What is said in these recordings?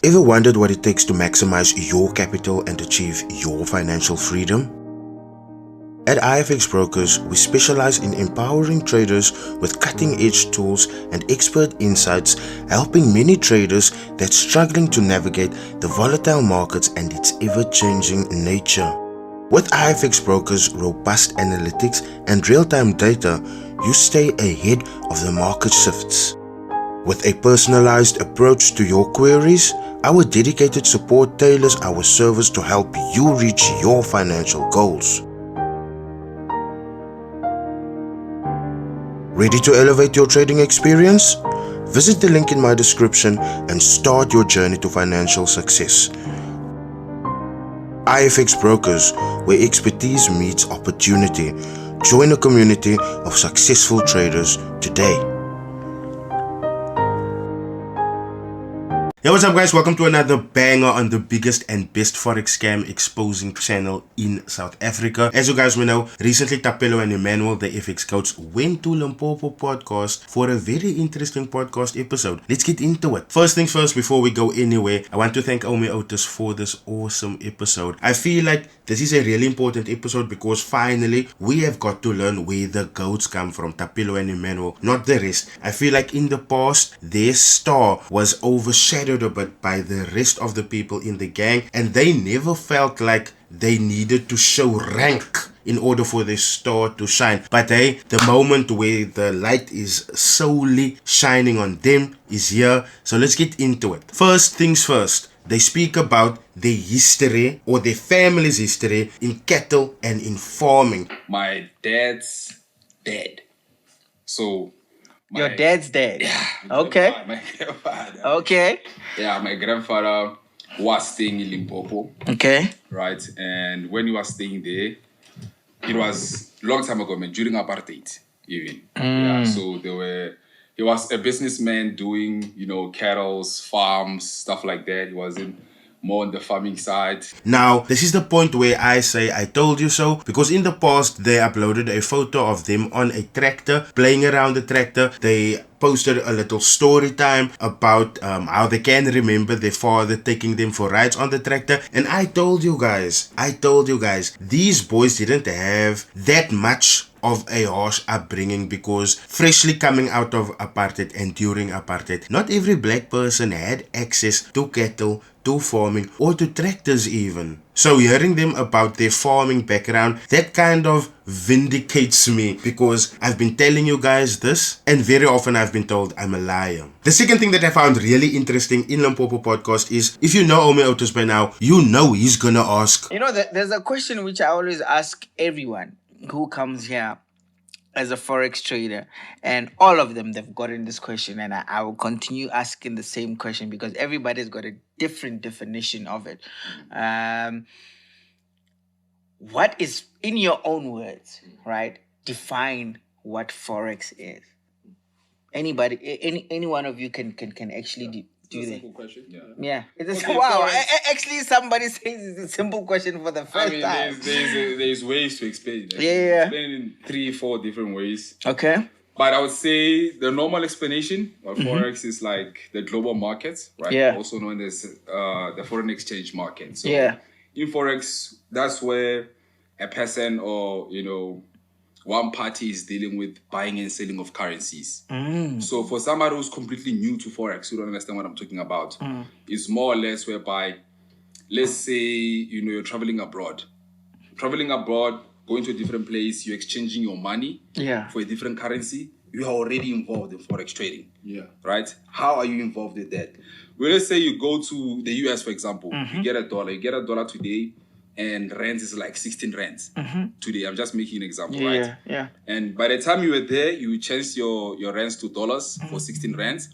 Ever wondered what it takes to maximize your capital and achieve your financial freedom? At Fxbrokers, we specialize in empowering traders with cutting-edge tools and expert insights, helping many traders that's struggling to navigate the volatile markets and its ever-changing nature. With Fxbrokers' robust analytics and real-time data, you stay ahead of the market shifts. With a personalized approach to your queries, our dedicated support tailors our service to help you reach your financial goals. Ready to elevate your trading experience? Visit the link in my description and start your journey to financial success. Fxbrokers, where expertise meets opportunity. Join a community of successful traders today. Hey, what's up guys? Welcome to another banger on the biggest and best Forex scam exposing channel in South Africa. As you guys may know, recently Thapelo and Emmanuel, the Fxgoats, went to Limpopo Podcast for a very interesting podcast episode. Let's get into it. First things first, before we go anywhere, I want to thank Otis for this awesome episode. I feel like this is a really important episode because finally we have got to learn where the goats come from, Thapelo and Emmanuel, not the rest. I feel like in the past, their star was overshadowed a bit by the rest of the people in the gang, and they never felt like they needed to show rank in order for their star to shine. But hey, the moment where the light is solely shining on them is here, so let's get into it. First things first, they speak about their history or their family's history in cattle and in farming. My dad's dead. So your dad's dead? Yeah. Okay. My grandfather. Okay. Yeah, my grandfather was staying in Limpopo. Okay. Right? And when he was staying there, it was a long time ago, man, during apartheid, even. Yeah, so he was a businessman doing, cattle, farms, stuff like that. He wasn't more on the farming side. Now, this is the point where I say I told you so, because in the past they uploaded a photo of them on a tractor, playing around the tractor. They posted a little story time about how they can remember their father taking them for rides on the tractor. And I told you guys, these boys didn't have that much of a harsh upbringing, because freshly coming out of apartheid and during apartheid, not every black person had access to cattle, to farming, or to tractors even. So hearing them about their farming background, that kind of vindicates me, because I've been telling you guys this, and very often I've been told I'm a liar. The second thing that I found really interesting in Limpopo Podcast is, if you know Otis by now, you know he's gonna ask. There's a question which I always ask everyone who comes here as a Forex trader, and all of them, they've gotten this question, and I will continue asking the same question because everybody's got a different definition of it. What is, in your own words, right, define what Forex is? Anybody, any one of you can actually do that. Simple question. Yeah. Wow. Actually, somebody says it's a simple question for the first time. There's ways to explain it. Yeah. Explain it in 3-4 different ways. Okay. But I would say the normal explanation of Forex is like the global markets, right? Yeah. Also known as the foreign exchange market. So yeah. In Forex, that's where a person or, one party is dealing with buying and selling of currencies. So for somebody who's completely new to Forex, who don't understand what I'm talking about, it's more or less whereby, let's say, you're traveling abroad. Going to a different place, you're exchanging your money for a different currency. You are already involved in Forex trading. Yeah. Right? How are you involved with that? Well, let's say you go to the US, for example. You get a dollar. You get a dollar today, and rand is like 16 rands today. I'm just making an example, right? Yeah. And by the time you were there, you changed your rands to dollars for 16 rands.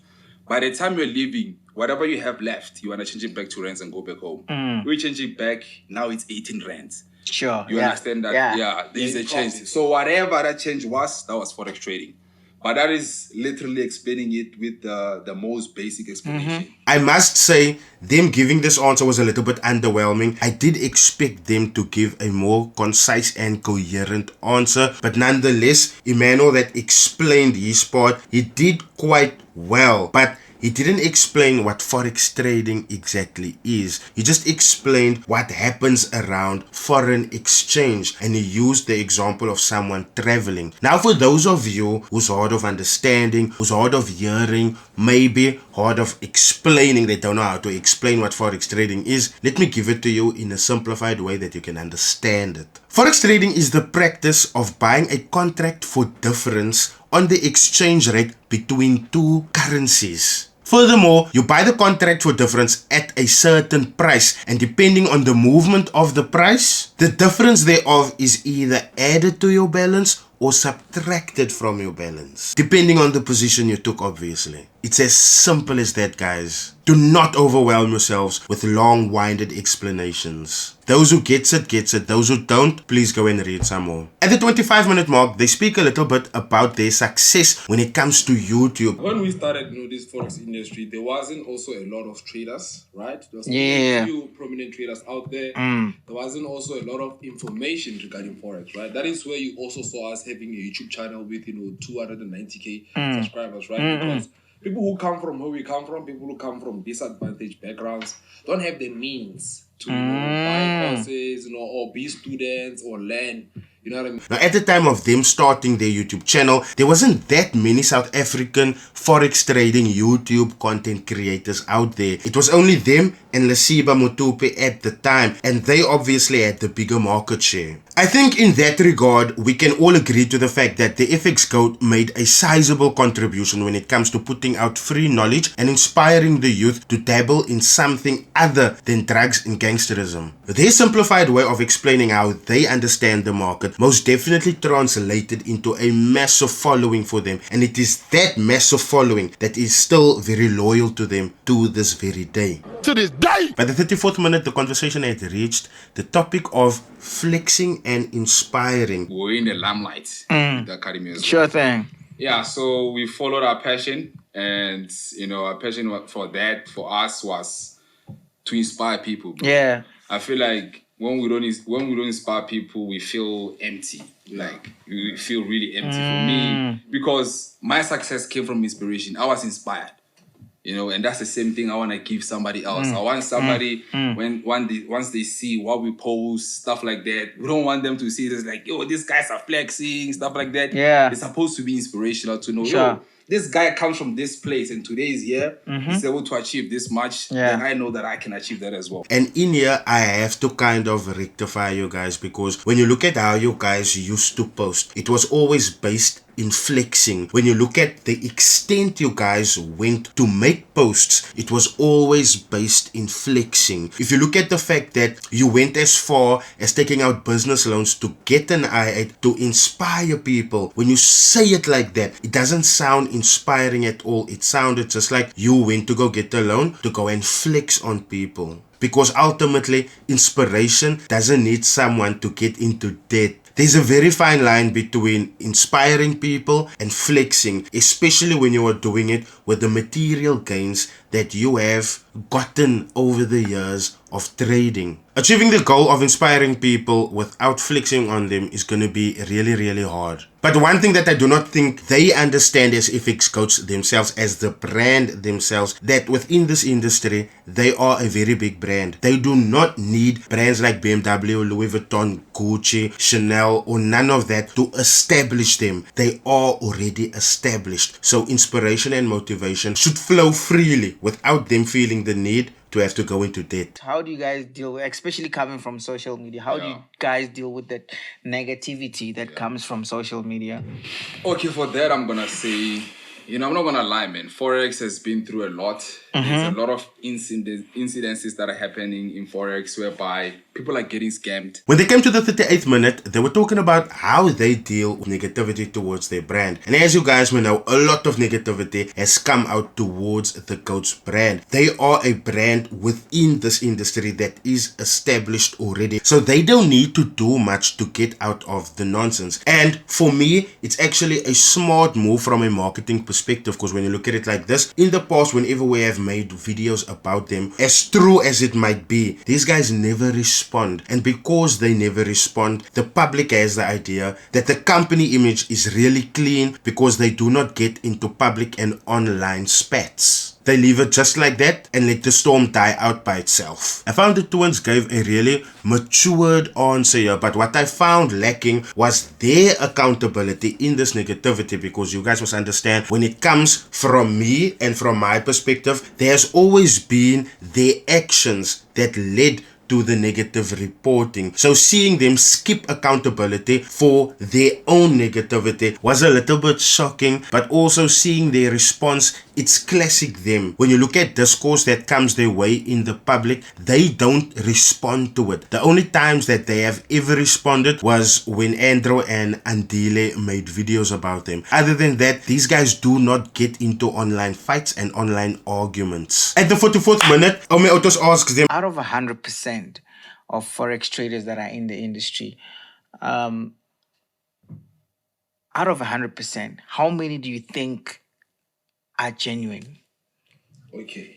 By the time you're leaving, whatever you have left, you want to change it back to rands and go back home. We change it back, now it's 18 rands. Sure. You understand that? Yeah, there's a change. So whatever that change was, that was Forex trading. But that is literally explaining it with the most basic explanation. I must say, them giving this answer was a little bit underwhelming. I did expect them to give a more concise and coherent answer. But nonetheless, Emmanuel that explained his part, he did quite well. But he didn't explain what Forex trading exactly is. He just explained what happens around foreign exchange, and he used the example of someone traveling. Now, for those of you who's hard of understanding, who's hard of hearing, maybe hard of explaining, they don't know how to explain what Forex trading is, let me give it to you in a simplified way that you can understand it. Forex trading is the practice of buying a contract for difference on the exchange rate between two currencies. Furthermore, you buy the contract for difference at a certain price, and depending on the movement of the price, the difference thereof is either added to your balance or subtracted from your balance, depending on the position you took, obviously. It's as simple as that, guys. Do not overwhelm yourselves with long-winded explanations. Those who gets it, gets it. Those who don't, please go and read some more. At the 25-minute mark, they speak a little bit about their success when it comes to YouTube. When we started this Forex industry, there wasn't also a lot of traders, right? There was Yeah. a few prominent traders out there. There wasn't also a lot of information regarding Forex, right? That is where you also saw us having a YouTube channel with 290k subscribers, right? Because people who come from where we come from, people who come from disadvantaged backgrounds, don't have the means to buy courses, or be students or learn. You know what I mean? Now, at the time of them starting their YouTube channel, there wasn't that many South African Forex trading YouTube content creators out there. It was only them and Lesiba Mutupe at the time, and they obviously had the bigger market share. I think in that regard, we can all agree to the fact that the Fxgoat made a sizable contribution when it comes to putting out free knowledge and inspiring the youth to dabble in something other than drugs and gangsterism. Their simplified way of explaining how they understand the market most definitely translated into a massive following for them, and it is that massive following that is still very loyal to them to this very day. To this day! By the 34th minute, the conversation had reached the topic of flexing and inspiring. We're in the limelight, the academy as well. Sure thing. Yeah, so we followed our passion, and our passion for us was to inspire people. Yeah. I feel like when we don't inspire people, we feel empty. Like we feel really empty for me, because my success came from inspiration. I was inspired, and that's the same thing I want to give somebody else. I want somebody once they see what we post, stuff like that. We don't want them to see this like, yo, these guys are flexing, stuff like that. Yeah. It's supposed to be inspirational to know, Sure. yo, this guy comes from this place and today is here. He's able to achieve this much. Yeah. Then I know that I can achieve that as well. And in here, I have to kind of rectify you guys, because when you look at how you guys used to post, it was always based in flexing. When you look at the extent you guys went to make posts, it was always based in flexing. If you look at the fact that you went as far as taking out business loans to get an I-8 to inspire people, when you say it like that, it doesn't sound inspiring at all. It sounded just like you went to go get a loan to go and flex on people. Because ultimately, inspiration doesn't need someone to get into debt. There's a very fine line between inspiring people and flexing, especially when you are doing it with the material gains that you have gotten over the years of trading. Achieving the goal of inspiring people without flexing on them is going to be really, really hard. But one thing that I do not think they understand as Fxgoats themselves, as the brand themselves, that within this industry, they are a very big brand. They do not need brands like BMW, Louis Vuitton, Gucci, Chanel, or none of that to establish them. They are already established. So inspiration and motivation should flow freely without them feeling the need to have to go into debt. How do you guys deal, especially coming from social media, how do you guys deal with that negativity that comes from social media? Okay, for that, I'm going to say, I'm not going to lie, man. Forex has been through a lot. There's a lot of incidences that are happening in Forex whereby people are getting scammed. When they came to the 38th minute, they were talking about how they deal with negativity towards their brand. And as you guys may know, a lot of negativity has come out towards the Goats brand. They are a brand within this industry that is established already. So they don't need to do much to get out of the nonsense. And for me, it's actually a smart move from a marketing perspective, because when you look at it like this, in the past, whenever we have made videos about them, as true as it might be, these guys never respond. And because they never respond, the public has the idea that the company image is really clean because they do not get into public and online spats. they leave it just like that and let the storm die out by itself. I found the twins gave a really matured answer here, but what I found lacking was their accountability in this negativity, because you guys must understand, when it comes from me and from my perspective, there's always been their actions that led to the negative reporting. So seeing them skip accountability for their own negativity was a little bit shocking, but also seeing their response, it's classic them. When you look at discourse that comes their way in the public, they don't respond to it. The only times that they have ever responded was when Andrew and Andile made videos about them. Other than that, these guys do not get into online fights and online arguments. At the 44th minute, Ome Autos asks them, out of 100% of Forex traders that are in the industry, out of 100%, how many do you think are genuine? Okay.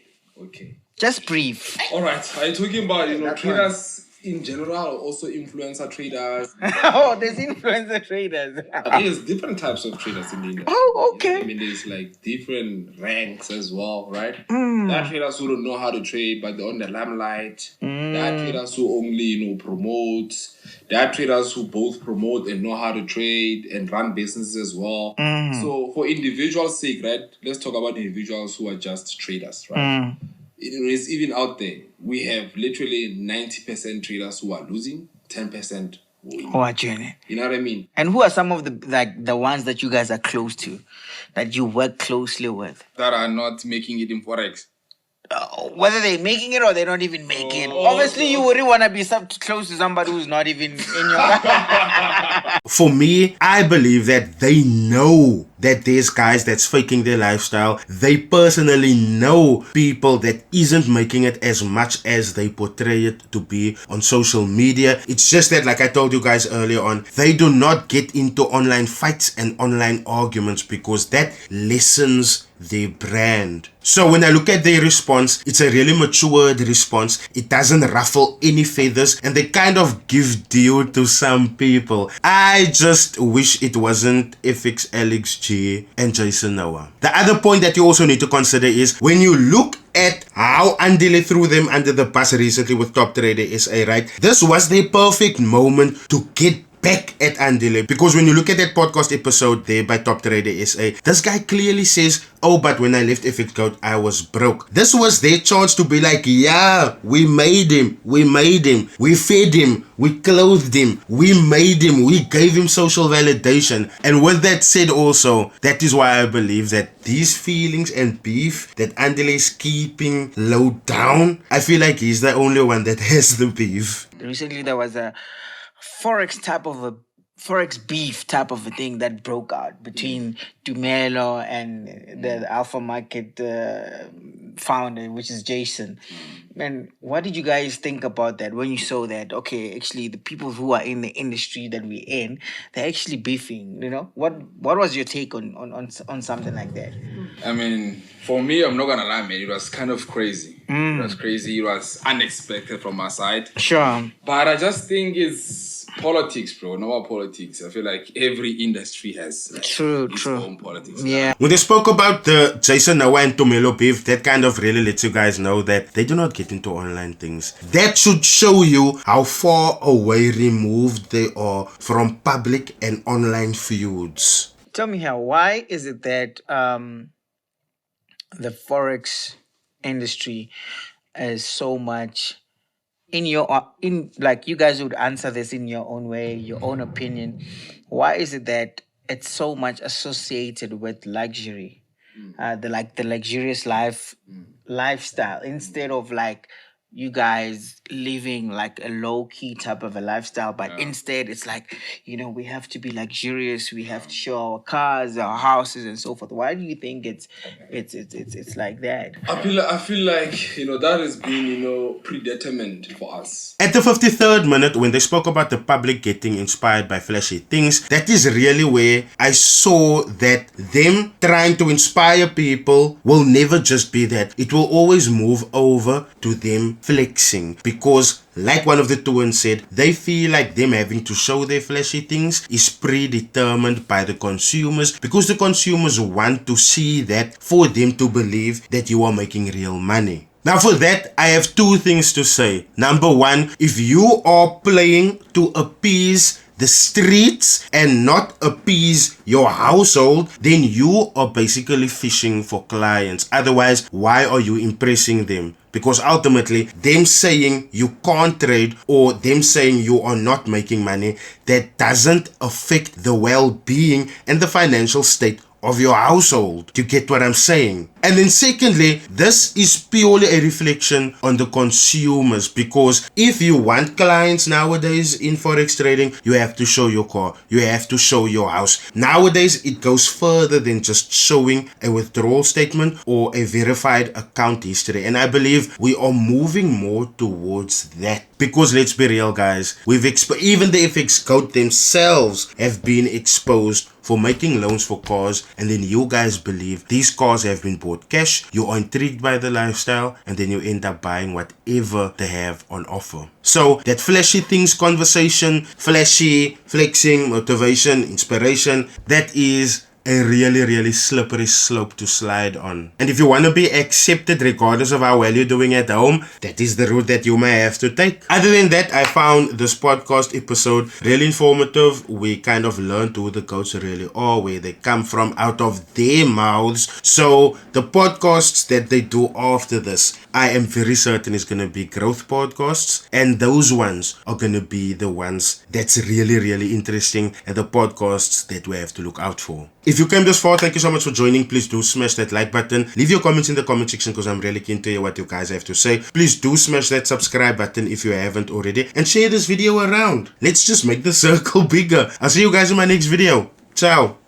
Just brief. All right. Are you talking about, traders in general, or also influencer traders? Oh, there's influencer traders. There's different types of traders in the industry. Oh, okay. I mean, there's like different ranks as well, right? There are traders who don't know how to trade, but they're on the limelight. There are traders who only, promote. There are traders who both promote and know how to trade and run businesses as well. So for individuals' sake, right, let's talk about individuals who are just traders, right? It is even out there. We have literally 90% traders who are losing, 10% winning. Oh, genuine. You know what I mean? And who are some of the ones that you guys are close to, that you work closely with? That are not making it in Forex. Whether they're making it or they're not even making it. Obviously, you wouldn't want to be close to somebody who's not even in your... For me, I believe that they know that there's guys that's faking their lifestyle. They personally know people that isn't making it as much as they portray it to be on social media. It's just that, like I told you guys earlier on, they do not get into online fights and online arguments because that lessens their brand. So when I look at their response, it's a really matured response. It doesn't ruffle any feathers, and they kind of give due to some people. I just wish it wasn't Fx, Alex G, and Jason Noah. The other point that you also need to consider is when you look at how Andile threw them under the bus recently with Top Trader SA, right? This was their perfect moment to get back at Andile, because when you look at that podcast episode there by Top Trader SA, this guy clearly says, oh, but when I left Fxgoats, I was broke. This was their chance to be like, yeah, we made him, we fed him, we clothed him, we made him, we gave him social validation. And with that said also, that is why I believe that these feelings and beef that Andile is keeping low down, I feel like he's the only one that has the beef. Recently, there was a Forex beef type of a thing that broke out between Thapelo and the Alpha Market founder, which is Jason. And what did you guys think about that when you saw that? Okay, actually, the people who are in the industry that we're in, they're actually beefing. What was your take on something like that? I mean, for me, I'm not gonna lie, man. It was kind of crazy. It was crazy. It was unexpected from my side. Sure. But I just think it's politics, bro. Normal politics. I feel like every industry has its own politics. Yeah. When they spoke about the Jason Noah and Thapelo beef, that kind of really lets you guys know that they do not get into online things. That should show you how far away removed they are from public and online feuds. Tell me how. Why is it that the Forex industry is so much like you guys would answer this in your own way, your own opinion? Why is it that it's so much associated with luxury, the luxurious lifestyle, instead of like you guys living like a low-key type of a lifestyle, but instead it's like, we have to be luxurious, we have to show our cars, our houses, and so forth? Why do you think it's like that? I feel like that has been predetermined for us. At the 53rd minute, when they spoke about the public getting inspired by flashy things, that is really where I saw that them trying to inspire people will never just be that. It will always move over to them flexing, because like one of the twins said, they feel like them having to show their flashy things is predetermined by the consumers, because the consumers want to see that for them to believe that you are making real money. Now for that, I have two things to say. Number one, if you are playing to appease the streets and not appease your household, then you are basically fishing for clients. Otherwise, why are you impressing them? Because ultimately, them saying you can't trade or them saying you are not making money, that doesn't affect the well-being and the financial state of your household. You get what I'm saying? And then secondly, this is purely a reflection on the consumers, because if you want clients nowadays in forex trading, you have to show your car, you have to show your house. Nowadays, it goes further than just showing a withdrawal statement or a verified account history, and I believe we are moving more towards that. Because let's be real, guys, even the Fxgoats themselves have been exposed for making loans for cars, and then you guys believe these cars have been bought cash, you are intrigued by the lifestyle, and then you end up buying whatever they have on offer. So that flashy things conversation, flashy, flexing, motivation, inspiration, that is a really slippery slope to slide on. And if you want to be accepted regardless of how well you're doing at home, that is the route that you may have to take. Other than that, I found this podcast episode really informative. We kind of learned who the goats really are, where they come from out of their mouths. So the podcasts that they do after this, I am very certain is going to be growth podcasts, and those ones are going to be the ones that's really interesting, and the podcasts that we have to look out for. If you came this far, thank you so much for joining. Please do smash that like button. Leave your comments in the comment section, because I'm really keen to hear what you guys have to say. Please do smash that subscribe button if you haven't already, and share this video around. Let's just make the circle bigger. I'll see you guys in my next video. Ciao.